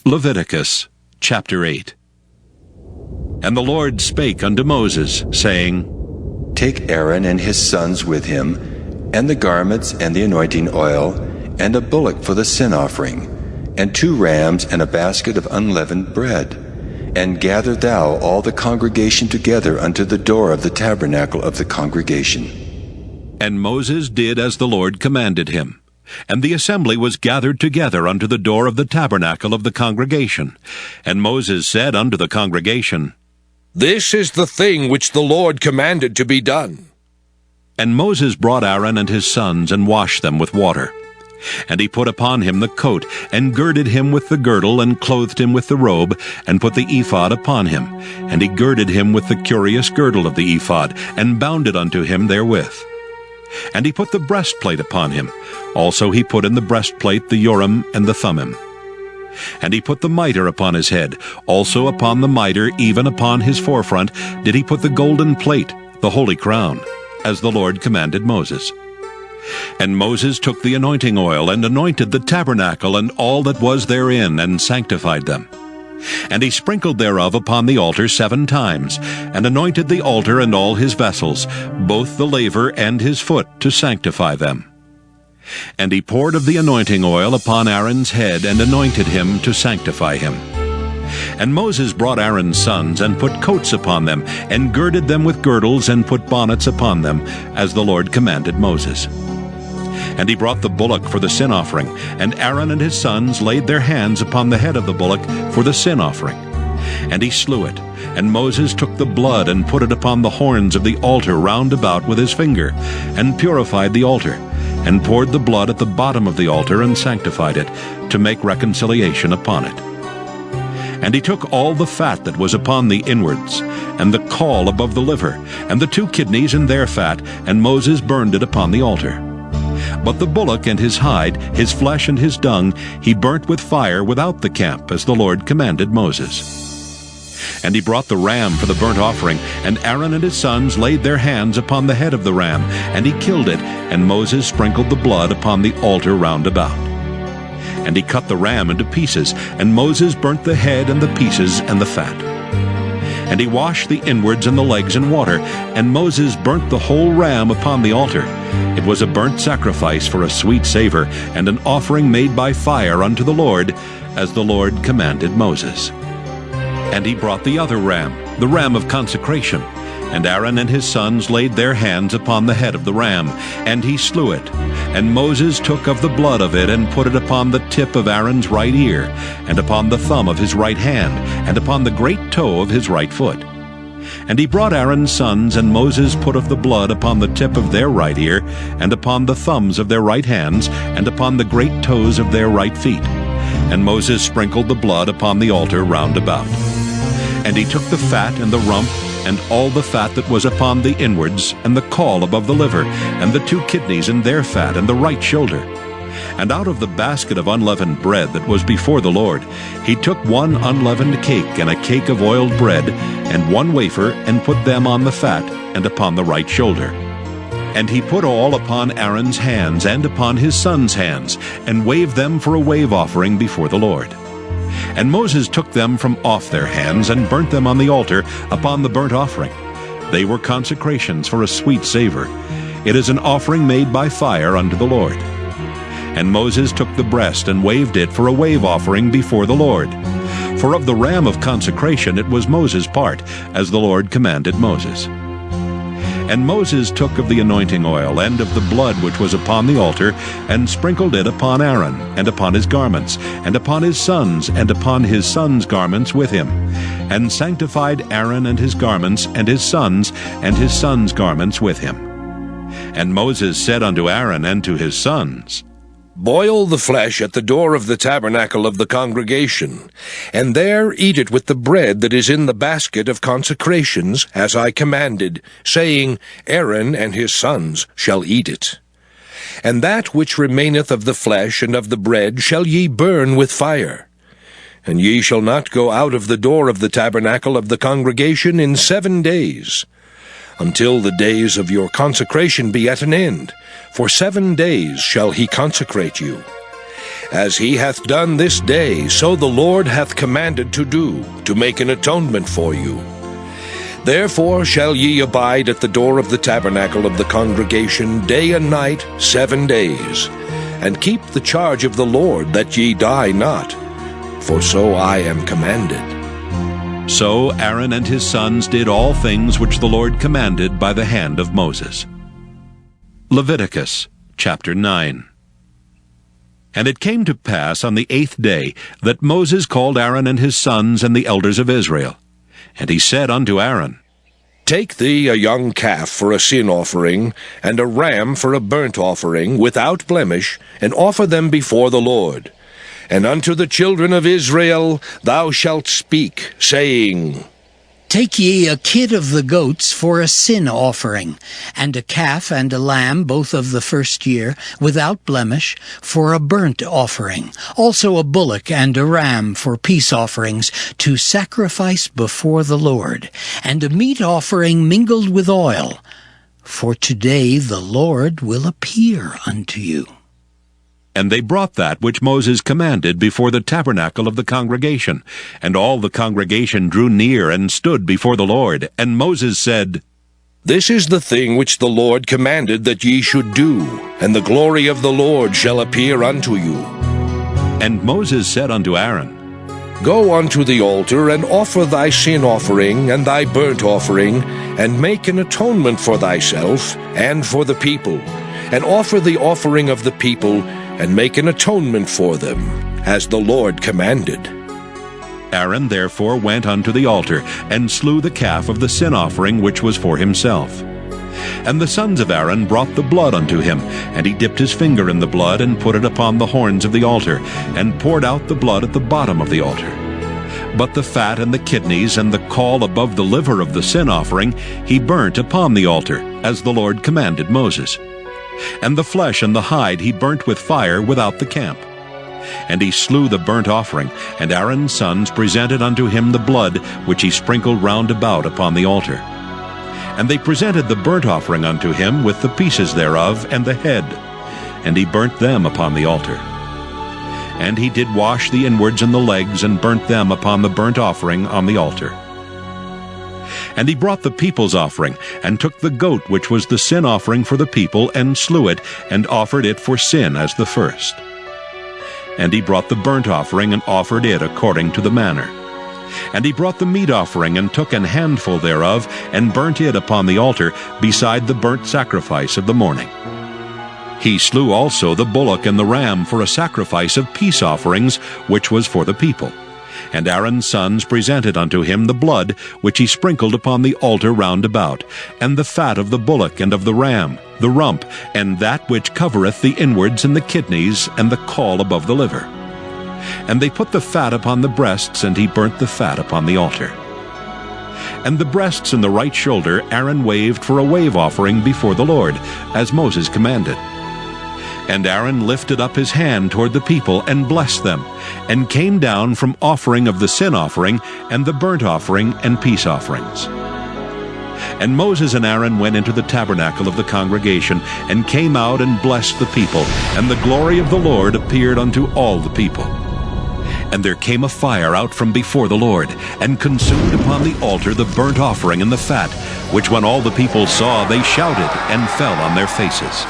Leviticus chapter 8. And the Lord spake unto Moses, saying, Take Aaron and his sons with him, and the garments and the anointing oil, and a bullock for the sin offering, and 2 rams and a basket of unleavened bread. And gather thou all the congregation together unto the door of the tabernacle of the congregation. And Moses did as the Lord commanded him. And the assembly was gathered together unto the door of the tabernacle of the congregation. And Moses said unto the congregation, This is the thing which the Lord commanded to be done. And Moses brought Aaron and his sons, and washed them with water. And he put upon him the coat, and girded him with the girdle, and clothed him with the robe, and put the ephod upon him. And he girded him with the curious girdle of the ephod, and bound it unto him therewith. And he put the breastplate upon him. Also he put in the breastplate the Urim and the Thummim. And he put the mitre upon his head. Also upon the mitre, even upon his forefront, did he put the golden plate, the holy crown, as the Lord commanded Moses. And Moses took the anointing oil, and anointed the tabernacle and all that was therein, and sanctified them. And he sprinkled thereof upon the altar 7 times, and anointed the altar and all his vessels, both the laver and his foot, to sanctify them. And he poured of the anointing oil upon Aaron's head, and anointed him to sanctify him. And Moses brought Aaron's sons, and put coats upon them, and girded them with girdles, and put bonnets upon them, as the Lord commanded Moses. And he brought the bullock for the sin offering, and Aaron and his sons laid their hands upon the head of the bullock for the sin offering. And he slew it, and Moses took the blood, and put it upon the horns of the altar round about with his finger, and purified the altar, and poured the blood at the bottom of the altar, and sanctified it, to make reconciliation upon it. And he took all the fat that was upon the inwards, and the caul above the liver, and the 2 kidneys and their fat, and Moses burned it upon the altar. But the bullock and his hide, his flesh and his dung, he burnt with fire without the camp, as the Lord commanded Moses. And he brought the ram for the burnt offering, and Aaron and his sons laid their hands upon the head of the ram, and he killed it, and Moses sprinkled the blood upon the altar round about. And he cut the ram into pieces, and Moses burnt the head and the pieces and the fat. And he washed the inwards and the legs in water, and Moses burnt the whole ram upon the altar. It was a burnt sacrifice for a sweet savor, and an offering made by fire unto the Lord, as the Lord commanded Moses. And he brought the other ram, the ram of consecration, and Aaron and his sons laid their hands upon the head of the ram, and he slew it. And Moses took of the blood of it, and put it upon the tip of Aaron's right ear, and upon the thumb of his right hand, and upon the great toe of his right foot. And he brought Aaron's sons, and Moses put of the blood upon the tip of their right ear, and upon the thumbs of their right hands, and upon the great toes of their right feet. And Moses sprinkled the blood upon the altar round about. And he took the fat and the rump, and all the fat that was upon the inwards, and the caul above the liver, and the 2 kidneys and their fat, and the right shoulder. And out of the basket of unleavened bread that was before the Lord, he took 1 unleavened cake, and a cake of oiled bread, and 1 wafer, and put them on the fat, and upon the right shoulder. And he put all upon Aaron's hands, and upon his sons' hands, and waved them for a wave offering before the Lord. And Moses took them from off their hands, and burnt them on the altar upon the burnt offering. They were consecrations for a sweet savor. It is an offering made by fire unto the Lord. And Moses took the breast, and waved it for a wave offering before the Lord. For of the ram of consecration it was Moses' part, as the Lord commanded Moses. And Moses took of the anointing oil, and of the blood which was upon the altar, and sprinkled it upon Aaron, and upon his garments, and upon his sons, and upon his sons' garments with him, and sanctified Aaron and his garments, and his sons' garments with him. And Moses said unto Aaron and to his sons, Boil the flesh at the door of the tabernacle of the congregation, and there eat it with the bread that is in the basket of consecrations, as I commanded, saying, Aaron and his sons shall eat it. And that which remaineth of the flesh and of the bread shall ye burn with fire. And ye shall not go out of the door of the tabernacle of the congregation in 7 days, until the days of your consecration be at an end. For 7 days shall he consecrate you. As he hath done this day, so the Lord hath commanded to do, to make an atonement for you. Therefore shall ye abide at the door of the tabernacle of the congregation day and night 7 days, and keep the charge of the Lord, that ye die not, for so I am commanded. So Aaron and his sons did all things which the Lord commanded by the hand of Moses. Leviticus chapter 9. And it came to pass on the 8th day that Moses called Aaron and his sons and the elders of Israel. And he said unto Aaron, Take thee a young calf for a sin offering, and a ram for a burnt offering, without blemish, and offer them before the Lord. And unto the children of Israel thou shalt speak, saying, Take ye a kid of the goats for a sin offering, and a calf and a lamb, both of the first year, without blemish, for a burnt offering, also a bullock and a ram for peace offerings, to sacrifice before the Lord, and a meat offering mingled with oil. For today the Lord will appear unto you. And they brought that which Moses commanded before the tabernacle of the congregation. And all the congregation drew near and stood before the Lord. And Moses said, This is the thing which the Lord commanded that ye should do, and the glory of the Lord shall appear unto you. And Moses said unto Aaron, Go unto the altar, and offer thy sin offering and thy burnt offering, and make an atonement for thyself and for the people, and offer the offering of the people, and make an atonement for them, as the Lord commanded. Aaron therefore went unto the altar, and slew the calf of the sin offering which was for himself. And the sons of Aaron brought the blood unto him, and he dipped his finger in the blood, and put it upon the horns of the altar, and poured out the blood at the bottom of the altar. But the fat and the kidneys and the caul above the liver of the sin offering he burnt upon the altar, as the Lord commanded Moses. And the flesh and the hide he burnt with fire without the camp. And he slew the burnt offering, and Aaron's sons presented unto him the blood which he sprinkled round about upon the altar. And they presented the burnt offering unto him with the pieces thereof and the head, and he burnt them upon the altar. And he did wash the inwards and the legs, and burnt them upon the burnt offering on the altar. And he brought the people's offering, and took the goat which was the sin offering for the people, and slew it, and offered it for sin as the first. And he brought the burnt offering, and offered it according to the manner. And he brought the meat offering, and took an handful thereof, and burnt it upon the altar, beside the burnt sacrifice of the morning. He slew also the bullock and the ram for a sacrifice of peace offerings, which was for the people. And Aaron's sons presented unto him the blood which he sprinkled upon the altar round about, and the fat of the bullock and of the ram, the rump, and that which covereth the inwards and the kidneys, and the caul above the liver. And they put the fat upon the breasts, and he burnt the fat upon the altar. And the breasts and the right shoulder Aaron waved for a wave offering before the Lord, as Moses commanded. And Aaron lifted up his hand toward the people, and blessed them, and came down from offering of the sin offering, and the burnt offering, and peace offerings. And Moses and Aaron went into the tabernacle of the congregation, and came out and blessed the people, and the glory of the Lord appeared unto all the people. And there came a fire out from before the Lord, and consumed upon the altar the burnt offering and the fat, which when all the people saw, they shouted, and fell on their faces.